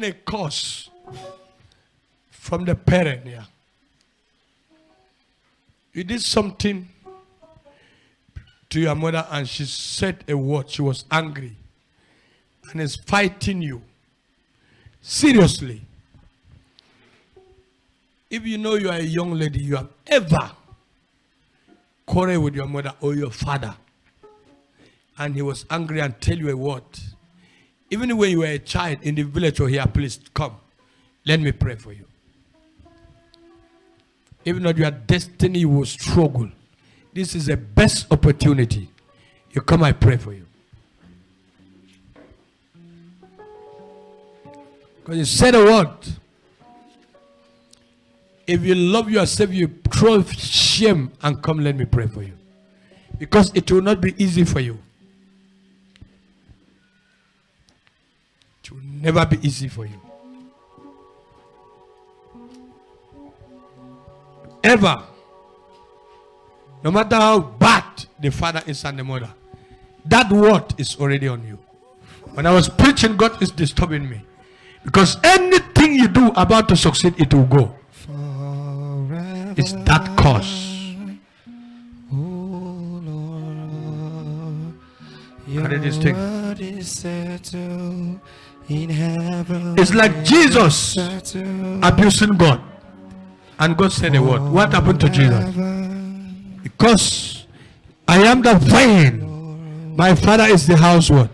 a curse from the parent. Yeah, you did something to your mother and she said a word. She was angry and is fighting you. Seriously. If you know you are a young lady, you have ever quarreled with your mother or your father and he was angry and tell you a word, even when you were a child in the village or here, please come. Let me pray for you. Even though your destiny will struggle, this is the best opportunity. You come, I pray for you. Because you said a word. If you love yourself, you throw shame and come, let me pray for you. Because it will not be easy for you. It will never be easy for you. Ever. No matter how bad the father is and the mother, that word is already on you. When I was preaching, God is disturbing me. Because anything you do about to succeed, it will go. It's that cause. Carry this thing. It's like Jesus abusing God. And God said a word. What happened to Jesus? Because I am the vine. My father is the household.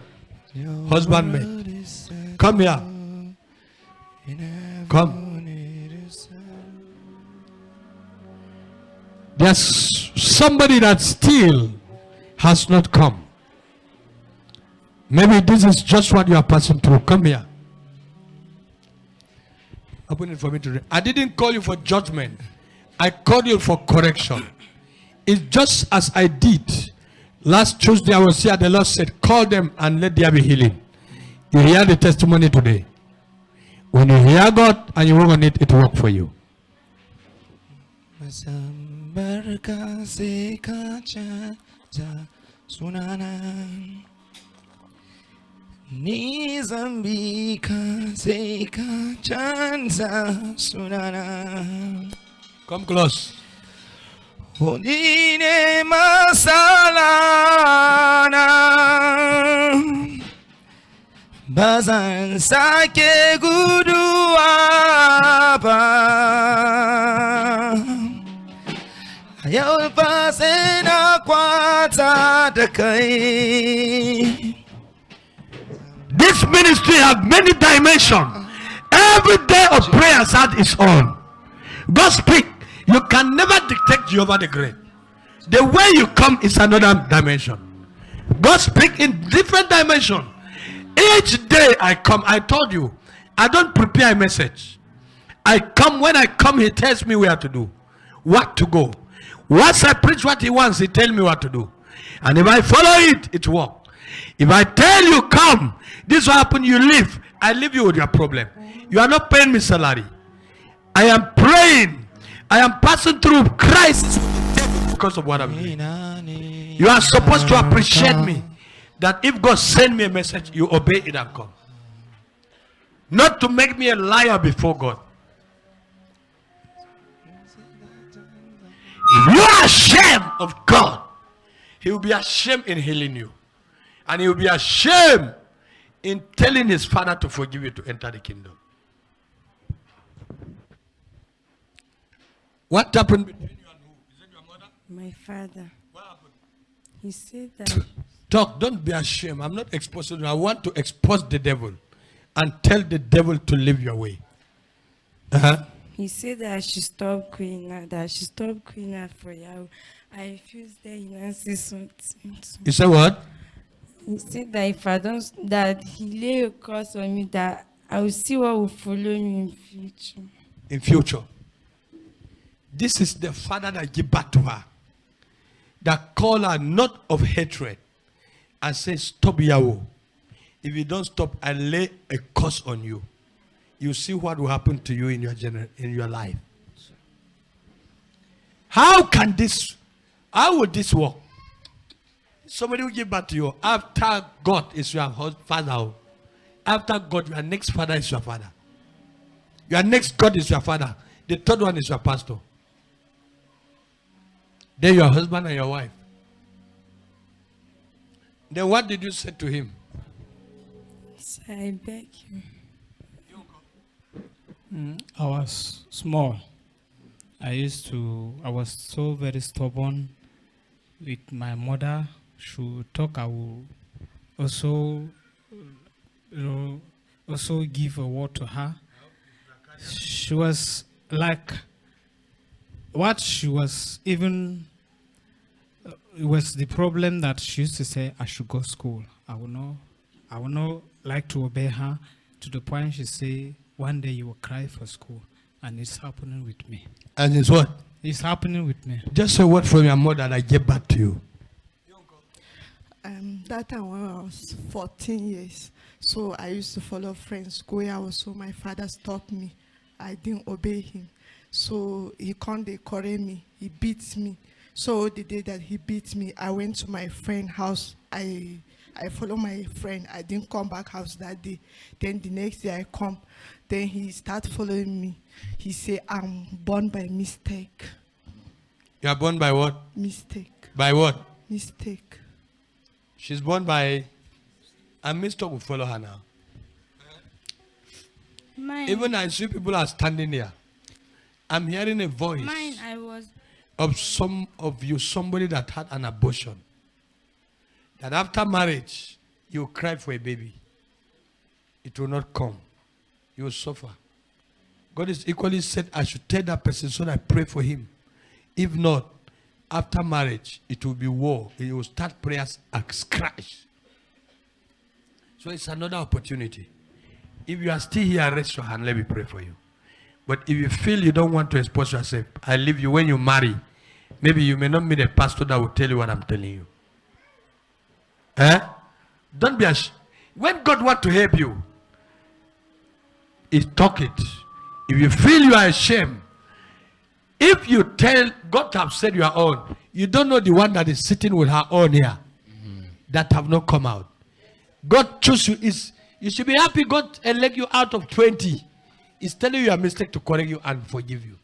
Husbandman. Come here. Come. There's somebody that still has not come. Maybe this is just what you are passing through. Come here. Open it for me today. I didn't call you for judgment. I called you for correction. It's just as I did. Last Tuesday I was here. The Lord said, call them and let there be healing. You hear the testimony today. When you hear God and you work on it, it will work for you. Come close. Hodine masalana bazan sake gudu apa ayau pasena kwata da kai. This ministry have many dimensions. Every day of prayer has its own. God speak. You can never dictate Jehovah the Great. The way you come is another dimension. God speak in different dimension. Each day I come, I told you, I don't prepare a message. I come, when I come, he tells me where to do, what to go. Once I preach what he wants, he tells me what to do. And if I follow it, it works. If I tell you, come, this will happen, you leave. I leave you with your problem. You are not paying me salary. I am praying. I am passing through Christ because of what I'm doing. You are supposed to appreciate me. That if God send me a message, you obey it and come. Not to make me a liar before God. If you are ashamed of God, he will be ashamed in healing you. And he will be ashamed in telling his father to forgive you to enter the kingdom. What happened between you and who? Is it your mother? My father. What happened? He said that. Talk, don't be ashamed. I'm not exposing you. I want to expose the devil and tell the devil to leave your way. He said that I should stop queen, that I should stop queen for you. I refused that he not say something. You say what? He said that if I don't, that he lay a curse on me, that I will see what will follow me in future. In future. This is the father that gave birth to her. That call her not of hatred. And say, stop Yahweh. If you don't stop, I lay a curse on you. You see what will happen to you in your life. How can this, how would this work? Somebody will give back to you after God is your father. After God, your next father is your father. Your next God is your father. The third one is your pastor. Then your husband and your wife. Then what did you say to him? So I beg you. I was small. I was so very stubborn with my mother. She would talk, I will also, also give a word to her. She was like, what she was even, it was the problem that she used to say, I should go to school. I will not like to obey her, to the point she say, one day you will cry for school. And it's happening with me. And it's what? It's happening with me. Just a word from your mother and I get back to you. That time when I was 14 years, so I used to follow friends go out. So my father stopped me. I didn't obey him. So he can't correct me. He beats me. So the day that he beat me, I went to my friend's house. I follow my friend. I didn't come back house that day. Then the next day I come. Then he started following me. He said, I'm born by mistake. You are born by what? Mistake. By what? Mistake. She's born by... A mistake will follow her now. Mine. Even I see people are standing here. I'm hearing a voice Mine, I was. of some of you, somebody that had an abortion. That after marriage, you cry for a baby. It will not come. You will suffer. God is equally said, I should tell that person so that I pray for him. If not, after marriage, it will be war. It will start prayers and crash. So it's another opportunity. If you are still here, raise your hand. Let me pray for you. But if you feel you don't want to expose yourself, I leave you when you marry. Maybe you may not meet a pastor that will tell you what I'm telling you. Don't be ashamed. When God wants to help you, He talk it. If you feel you are ashamed, if you tell God have said you are on, you don't know the one that is sitting with her on here that have not come out. God choose you. You should be happy God elect you out of 20. He's telling you your mistake to correct you and forgive you.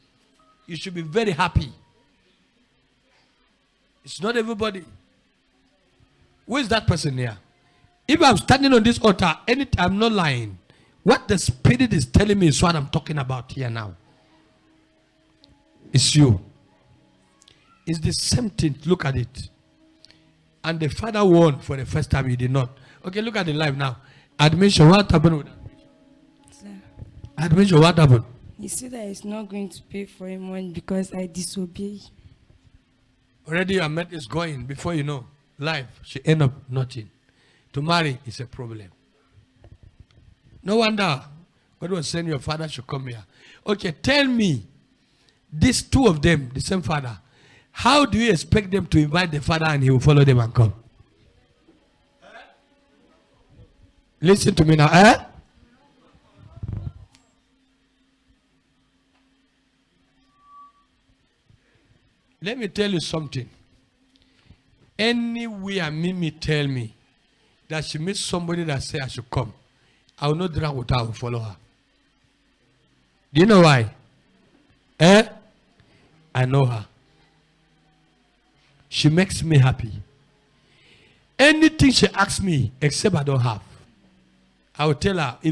You should be very happy. It's not everybody. Who is that person here? If I'm standing on this altar, I'm not lying. What the Spirit is telling me is what I'm talking about here now. It's you. It's the same thing. Look at it. And the father won for the first time. He did not. Okay, look at the life now. Admission, what happened with Sir, admission? What happened? he said that he's not going to pay for him one because I disobey. Already your mate is going. Before you know, life, she end up nothing. To marry is a problem. No wonder God was saying your father should come here. Okay, tell me, these two of them, the same father, how do you expect them to invite the father and he will follow them and come? Listen to me now. Let me tell you something. Anywhere Mimi tell me that she meets somebody that say I should come, I will not drag with her, I will follow her. Do you know why? I know her. She makes me happy. Anything she asks me, except I don't have, I will tell her, if